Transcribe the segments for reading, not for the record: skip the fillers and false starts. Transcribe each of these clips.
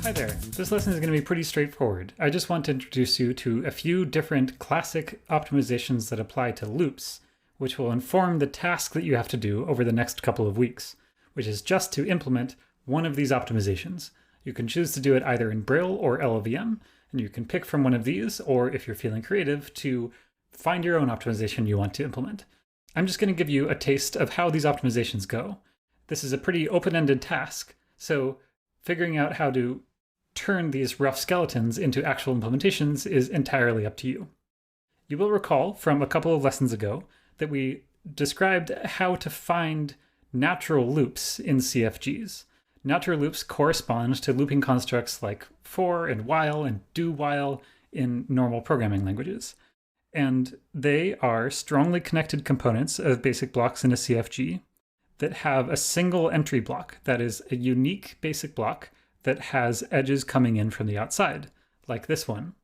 Hi there. This lesson is going to be pretty straightforward. I just want to introduce you to a few different classic optimizations that apply to loops, which will inform the task that you have to do over the next couple of weeks, which is just to implement one of these optimizations. You can choose to do it either in Braille or LLVM, and you can pick from one of these, or if you're feeling creative, to find your own optimization you want to implement. I'm just going to give you a taste of how these optimizations go. This is a pretty open-ended task, so figuring out how to turn these rough skeletons into actual implementations is entirely up to you. You will recall from a couple of lessons ago that we described how to find natural loops in CFGs. Natural loops correspond to looping constructs like for and while and do while in normal programming languages. And they are strongly connected components of basic blocks in a CFG that have a single entry block, that is a unique basic block that has edges coming in from the outside, like this one.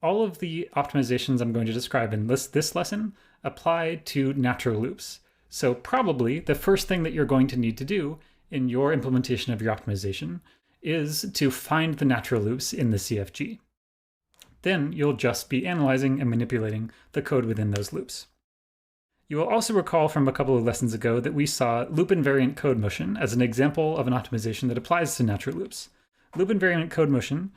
All of the optimizations I'm going to describe in this lesson apply to natural loops. So probably the first thing that you're going to need to do in your implementation of your optimization is to find the natural loops in the CFG. Then you'll just be analyzing and manipulating the code within those loops. You will also recall from a couple of lessons ago that we saw loop invariant code motion as an example of an optimization that applies to natural loops. Loop invariant code motion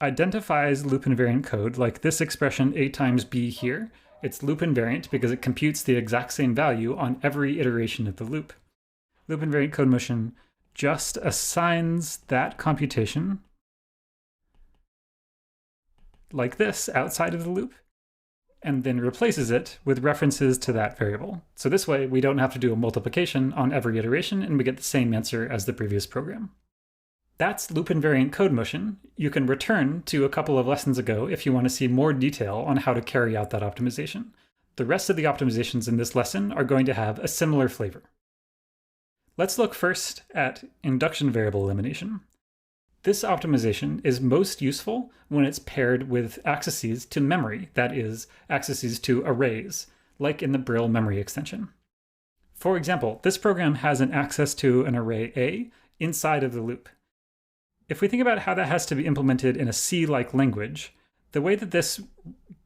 identifies loop invariant code like this expression a times b here. It's loop invariant because it computes the exact same value on every iteration of the loop. Loop invariant code motion just assigns that computation like this outside of the loop, and then replaces it with references to that variable. So this way, we don't have to do a multiplication on every iteration, and we get the same answer as the previous program. That's loop invariant code motion. You can return to a couple of lessons ago if you want to see more detail on how to carry out that optimization. The rest of the optimizations in this lesson are going to have a similar flavor. Let's look first at induction variable elimination. This optimization is most useful when it's paired with accesses to memory, that is, accesses to arrays, like in the Braille memory extension. For example, this program has an access to an array A inside of the loop. If we think about how that has to be implemented in a C-like language, the way that this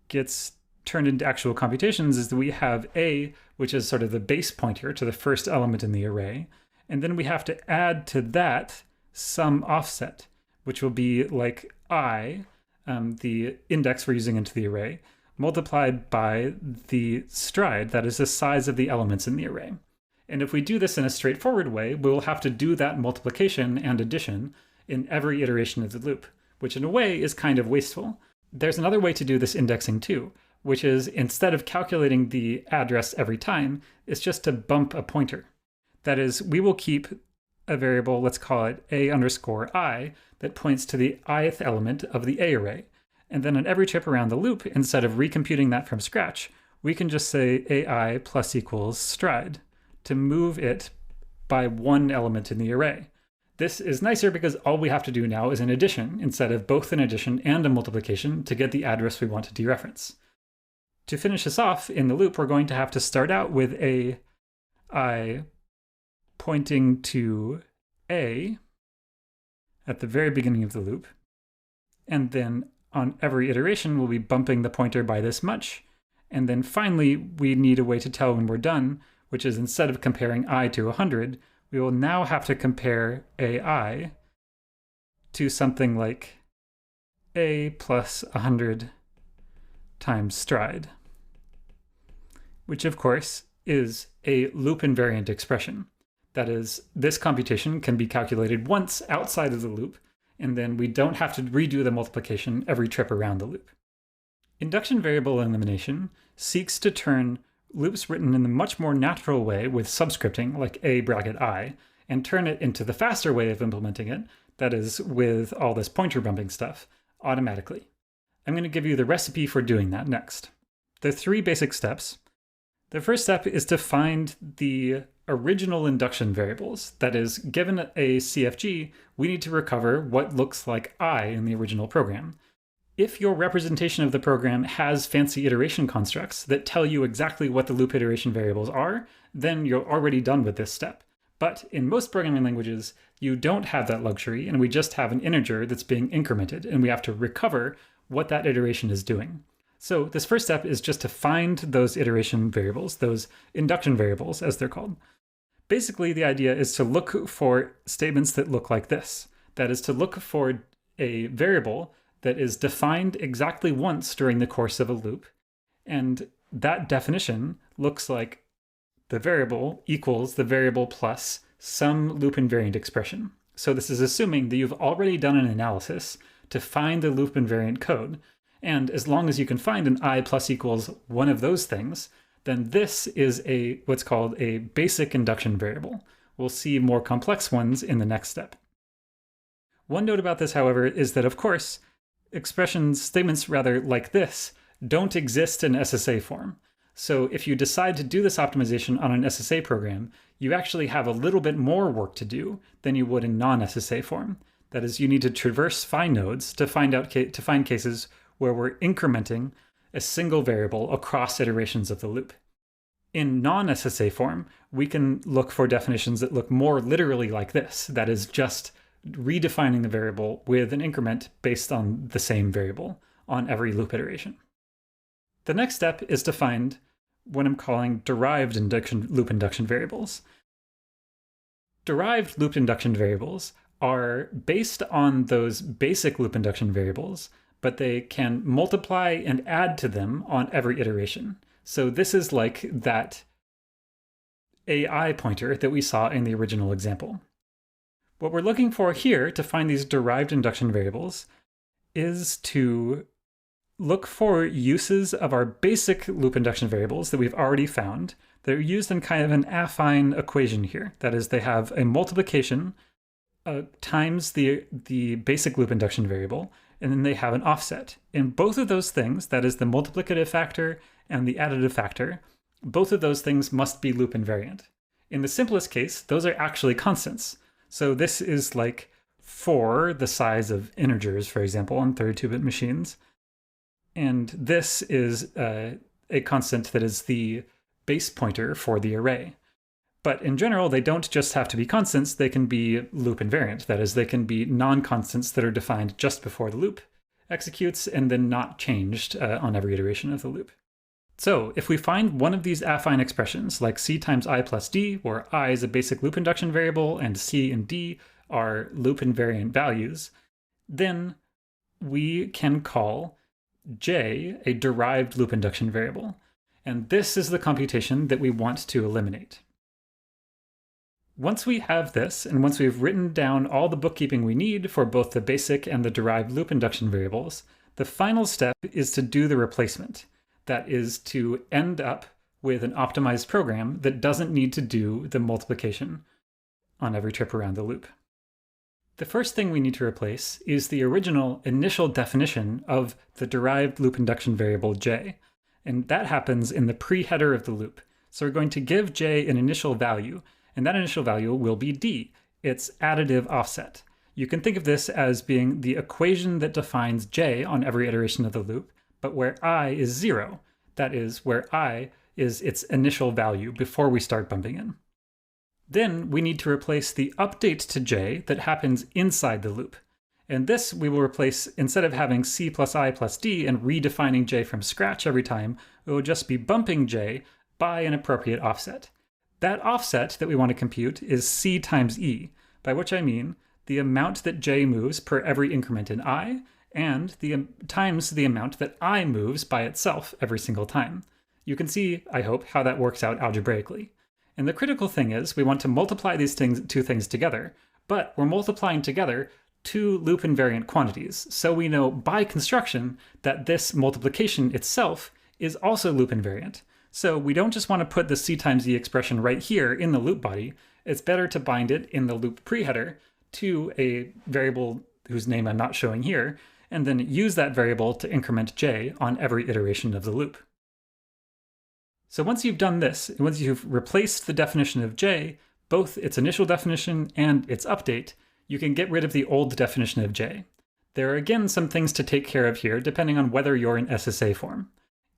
gets turned into actual computations is that we have A, which is sort of the base pointer to the first element in the array, and then we have to add to that some offset, which will be like I, the index we're using into the array, multiplied by the stride, that is the size of the elements in the array. And if we do this in a straightforward way, we'll have to do that multiplication and addition in every iteration of the loop, which in a way is kind of wasteful. There's another way to do this indexing too, which is instead of calculating the address every time, it's just to bump a pointer. That is, we will keep a variable, let's call it a_i, that points to the ith element of the A array. And then on every trip around the loop, instead of recomputing that from scratch, we can just say ai plus equals stride to move it by one element in the array. This is nicer because all we have to do now is an addition instead of both an addition and a multiplication to get the address we want to dereference. To finish this off in the loop, we're going to have to start out with ai pointing to A at the very beginning of the loop. And then on every iteration, we'll be bumping the pointer by this much. And then finally, we need a way to tell when we're done, which is instead of comparing I to 100, we will now have to compare AI to something like A plus 100 times stride, which of course is a loop invariant expression. That is, this computation can be calculated once outside of the loop, and then we don't have to redo the multiplication every trip around the loop. Induction variable elimination seeks to turn loops written in a much more natural way with subscripting, like a bracket I, and turn it into the faster way of implementing it, that is, with all this pointer bumping stuff, automatically. I'm going to give you the recipe for doing that next. There are three basic steps. The first step is to find the original induction variables. That is, given a CFG, we need to recover what looks like I in the original program. If your representation of the program has fancy iteration constructs that tell you exactly what the loop iteration variables are, then you're already done with this step. But in most programming languages, you don't have that luxury, and we just have an integer that's being incremented, and we have to recover what that iteration is doing. So this first step is just to find those iteration variables, those induction variables, as they're called. Basically, the idea is to look for statements that look like this. That is to look for a variable that is defined exactly once during the course of a loop, and that definition looks like the variable equals the variable plus some loop invariant expression. So this is assuming that you've already done an analysis to find the loop invariant code, and as long as you can find an I plus equals one of those things, then this is what's called a basic induction variable. We'll see more complex ones in the next step. One note about this, however, is that, of course, statements like this don't exist in SSA form. So if you decide to do this optimization on an SSA program, you actually have a little bit more work to do than you would in non-SSA form. That is, you need to traverse find nodes to find cases where we're incrementing a single variable across iterations of the loop. In non-SSA form, we can look for definitions that look more literally like this. That is just redefining the variable with an increment based on the same variable on every loop iteration. The next step is to find what I'm calling derived loop induction variables. Derived loop induction variables are based on those basic loop induction variables, but they can multiply and add to them on every iteration. So this is like that AI pointer that we saw in the original example. What we're looking for here to find these derived induction variables is to look for uses of our basic loop induction variables that we've already found. They're used in kind of an affine equation here. That is, they have a multiplication times the basic loop induction variable, and then they have an offset. In both of those things, that is the multiplicative factor and the additive factor, both of those things must be loop invariant. In the simplest case, those are actually constants. So this is like 4 the size of integers, for example, on 32-bit machines. And this is a constant that is the base pointer for the array. But in general, they don't just have to be constants, they can be loop invariant. That is, they can be non-constants that are defined just before the loop executes and then not changed on every iteration of the loop. So if we find one of these affine expressions, like c times I plus d, where I is a basic loop induction variable and c and d are loop invariant values, then we can call j a derived loop induction variable. And this is the computation that we want to eliminate. Once we have this, and once we've written down all the bookkeeping we need for both the basic and the derived loop induction variables, the final step is to do the replacement. That is to end up with an optimized program that doesn't need to do the multiplication on every trip around the loop. The first thing we need to replace is the original initial definition of the derived loop induction variable j, and that happens in the pre-header of the loop. So we're going to give j an initial value, and that initial value will be d, its additive offset. You can think of this as being the equation that defines j on every iteration of the loop, but where I is 0. That is, where I is its initial value before we start bumping in. Then we need to replace the update to j that happens inside the loop. And this we will replace, instead of having c plus I plus d and redefining j from scratch every time, it will just be bumping j by an appropriate offset. That offset that we want to compute is c times e, by which I mean the amount that j moves per every increment in I, and times the amount that I moves by itself every single time. You can see, I hope, how that works out algebraically. And the critical thing is we want to multiply these two things together, but we're multiplying together two loop invariant quantities, so we know by construction that this multiplication itself is also loop invariant. So we don't just want to put the c times e expression right here in the loop body, it's better to bind it in the loop preheader to a variable whose name I'm not showing here, and then use that variable to increment j on every iteration of the loop. So once you've done this, once you've replaced the definition of j, both its initial definition and its update, you can get rid of the old definition of j. There are again some things to take care of here, depending on whether you're in SSA form.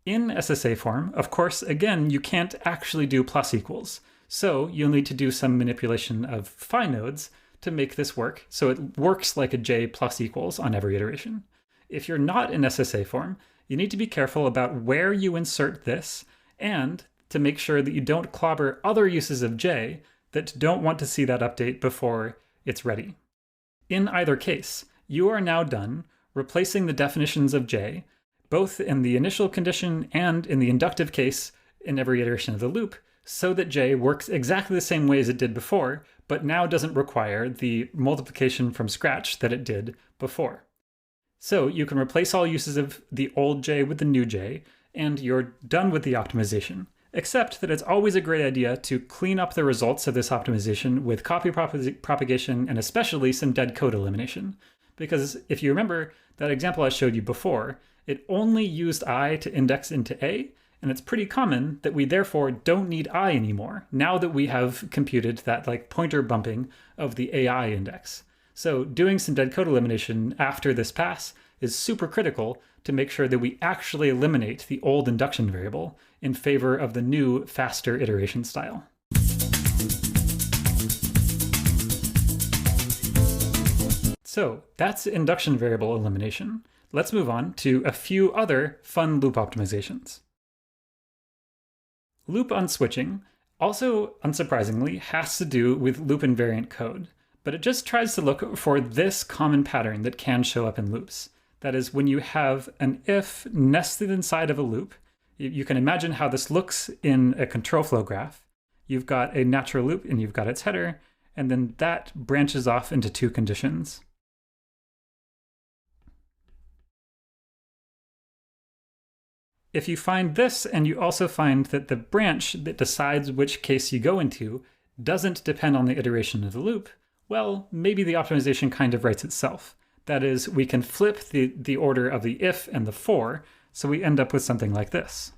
In SSA form, of course, again, you can't actually do plus equals. So you'll need to do some manipulation of phi nodes to make this work, so it works like a j plus equals on every iteration. If you're not in SSA form, you need to be careful about where you insert this, and to make sure that you don't clobber other uses of j that don't want to see that update before it's ready. In either case, you are now done replacing the definitions of j, both in the initial condition and in the inductive case in every iteration of the loop, so that j works exactly the same way as it did before, but now doesn't require the multiplication from scratch that it did before. So you can replace all uses of the old j with the new j, and you're done with the optimization. Except that it's always a great idea to clean up the results of this optimization with copy propagation and especially some dead code elimination. Because if you remember that example I showed you before, it only used I to index into A, and it's pretty common that we therefore don't need I anymore, now that we have computed that like pointer bumping of the AI index. So doing some dead code elimination after this pass is super critical to make sure that we actually eliminate the old induction variable in favor of the new, faster iteration style. So that's induction variable elimination. Let's move on to a few other fun loop optimizations. Loop unswitching also, unsurprisingly, has to do with loop invariant code, but it just tries to look for this common pattern that can show up in loops. That is, when you have an if nested inside of a loop, you can imagine how this looks in a control flow graph. You've got a natural loop and you've got its header, and then that branches off into two conditions. If you find this, and you also find that the branch that decides which case you go into doesn't depend on the iteration of the loop, well, maybe the optimization kind of writes itself. That is, we can flip the order of the if and the for, so we end up with something like this.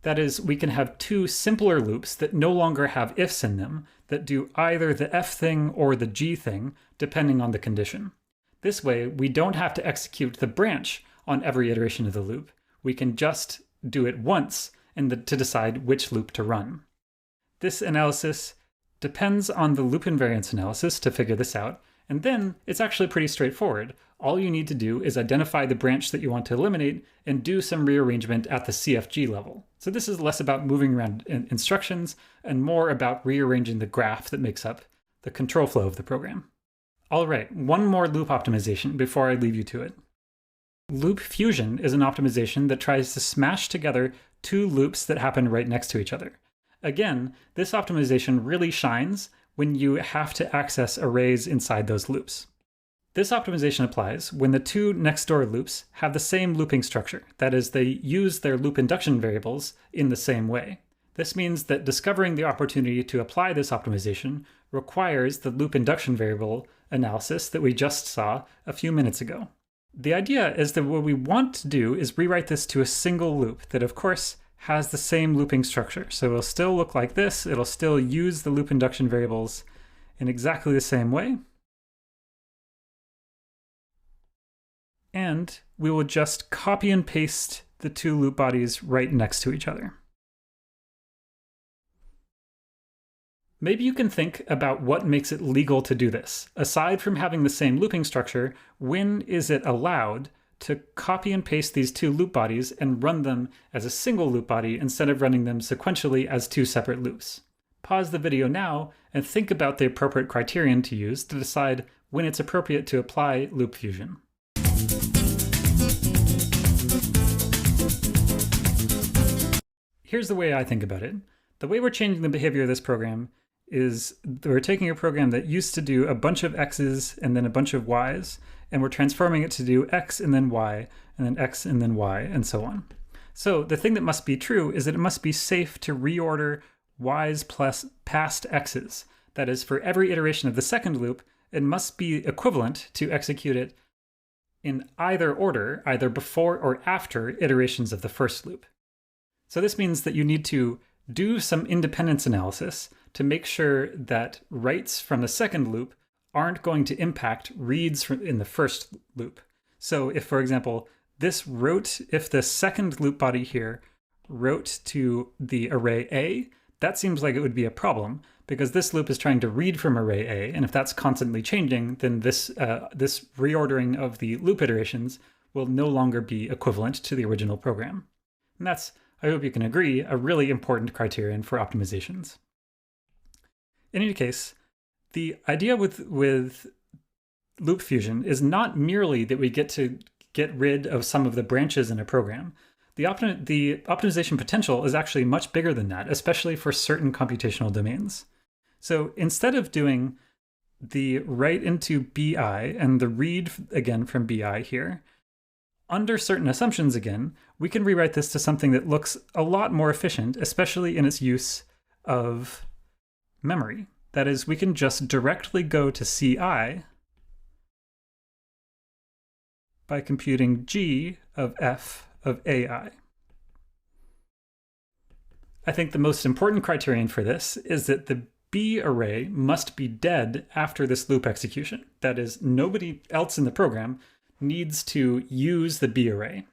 That is, we can have two simpler loops that no longer have ifs in them that do either the f thing or the g thing, depending on the condition. This way, we don't have to execute the branch on every iteration of the loop. We can just do it once to decide which loop to run. This analysis depends on the loop invariance analysis to figure this out, and then it's actually pretty straightforward. All you need to do is identify the branch that you want to eliminate and do some rearrangement at the CFG level. So this is less about moving around instructions and more about rearranging the graph that makes up the control flow of the program. All right, one more loop optimization before I leave you to it. Loop fusion is an optimization that tries to smash together two loops that happen right next to each other. Again, this optimization really shines when you have to access arrays inside those loops. This optimization applies when the two next door loops have the same looping structure. That is, they use their loop induction variables in the same way. This means that discovering the opportunity to apply this optimization requires the loop induction variable analysis that we just saw a few minutes ago. The idea is that what we want to do is rewrite this to a single loop that, of course, has the same looping structure. So it'll still look like this. It'll still use the loop induction variables in exactly the same way. And we will just copy and paste the two loop bodies right next to each other. Maybe you can think about what makes it legal to do this. Aside from having the same looping structure, when is it allowed to copy and paste these two loop bodies and run them as a single loop body instead of running them sequentially as two separate loops? Pause the video now and think about the appropriate criterion to use to decide when it's appropriate to apply loop fusion. Here's the way I think about it. The way we're changing the behavior of this program is we're taking a program that used to do a bunch of x's and then a bunch of y's, and we're transforming it to do x and then y, and then x and then y, and so on. So the thing that must be true is that it must be safe to reorder y's plus past x's. That is, for every iteration of the second loop, it must be equivalent to execute it in either order, either before or after iterations of the first loop. So this means that you need to do some independence analysis to make sure that writes from the second loop aren't going to impact reads in the first loop. So if, for example, if the second loop body here wrote to the array A, that seems like it would be a problem because this loop is trying to read from array A, and if that's constantly changing, then this reordering of the loop iterations will no longer be equivalent to the original program. And that's, I hope you can agree, a really important criterion for optimizations. In any case, the idea with loop fusion is not merely that we get to get rid of some of the branches in a program. The optimization potential is actually much bigger than that, especially for certain computational domains. So instead of doing the write into BI and the read again from BI here, under certain assumptions again, we can rewrite this to something that looks a lot more efficient, especially in its use of memory. That is, we can just directly go to CI by computing G of F of AI. I think the most important criterion for this is that the B array must be dead after this loop execution. That is, nobody else in the program needs to use the B array.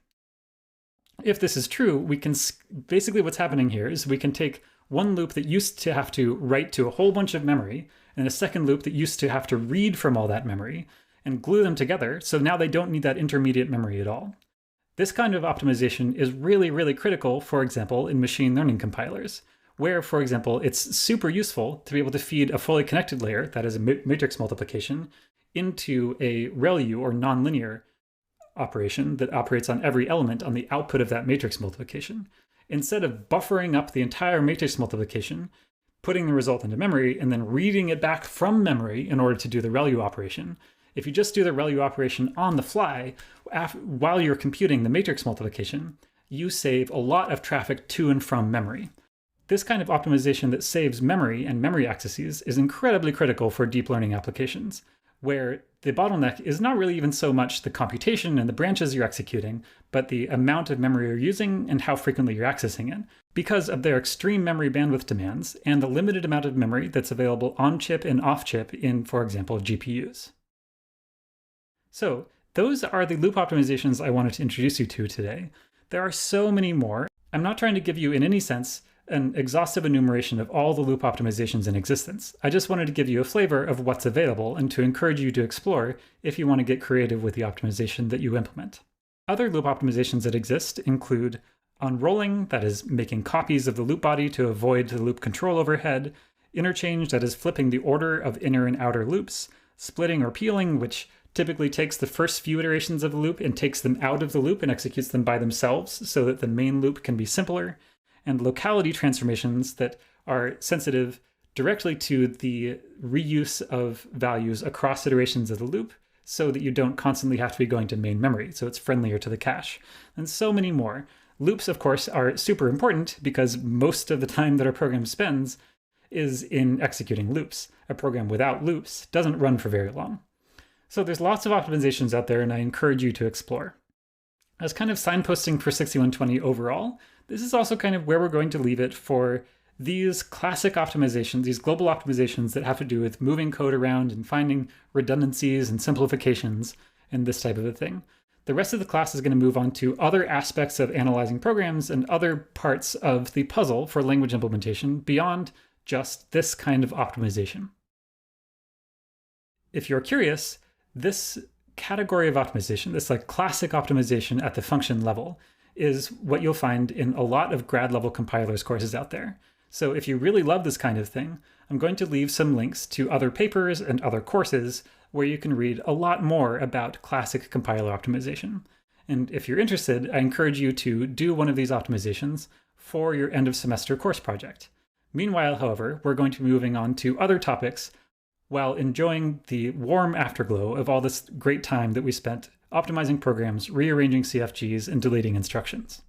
If this is true, we can basically what's happening here is we can take one loop that used to have to write to a whole bunch of memory and a second loop that used to have to read from all that memory and glue them together, so now they don't need that intermediate memory at all. This kind of optimization is really, really critical, for example, in machine learning compilers, where, for example, it's super useful to be able to feed a fully connected layer, that is a matrix multiplication, into a ReLU or nonlinear operation that operates on every element on the output of that matrix multiplication. Instead of buffering up the entire matrix multiplication, putting the result into memory, and then reading it back from memory in order to do the ReLU operation, if you just do the ReLU operation on the fly while you're computing the matrix multiplication, you save a lot of traffic to and from memory. This kind of optimization that saves memory and memory accesses is incredibly critical for deep learning applications, where the bottleneck is not really even so much the computation and the branches you're executing, but the amount of memory you're using and how frequently you're accessing it, because of their extreme memory bandwidth demands and the limited amount of memory that's available on-chip and off-chip in, for example, GPUs. So those are the loop optimizations I wanted to introduce you to today. There are so many more. I'm not trying to give you, in any sense, an exhaustive enumeration of all the loop optimizations in existence. I just wanted to give you a flavor of what's available and to encourage you to explore if you want to get creative with the optimization that you implement. Other loop optimizations that exist include unrolling, that is making copies of the loop body to avoid the loop control overhead, interchange, that is flipping the order of inner and outer loops, splitting or peeling, which typically takes the first few iterations of the loop and takes them out of the loop and executes them by themselves so that the main loop can be simpler, and locality transformations that are sensitive directly to the reuse of values across iterations of the loop so that you don't constantly have to be going to main memory, so it's friendlier to the cache, and so many more. Loops, of course, are super important because most of the time that our program spends is in executing loops. A program without loops doesn't run for very long. So there's lots of optimizations out there, and I encourage you to explore. As kind of signposting for 6120 overall, this is also kind of where we're going to leave it for these classic optimizations, these global optimizations that have to do with moving code around and finding redundancies and simplifications and this type of a thing. The rest of the class is going to move on to other aspects of analyzing programs and other parts of the puzzle for language implementation beyond just this kind of optimization. If you're curious, this category of optimization, this like classic optimization at the function level, is what you'll find in a lot of grad level compilers courses out there. So if you really love this kind of thing, I'm going to leave some links to other papers and other courses where you can read a lot more about classic compiler optimization. And if you're interested, I encourage you to do one of these optimizations for your end of semester course project. Meanwhile, however, we're going to be moving on to other topics while enjoying the warm afterglow of all this great time that we spent optimizing programs, rearranging CFGs, and deleting instructions.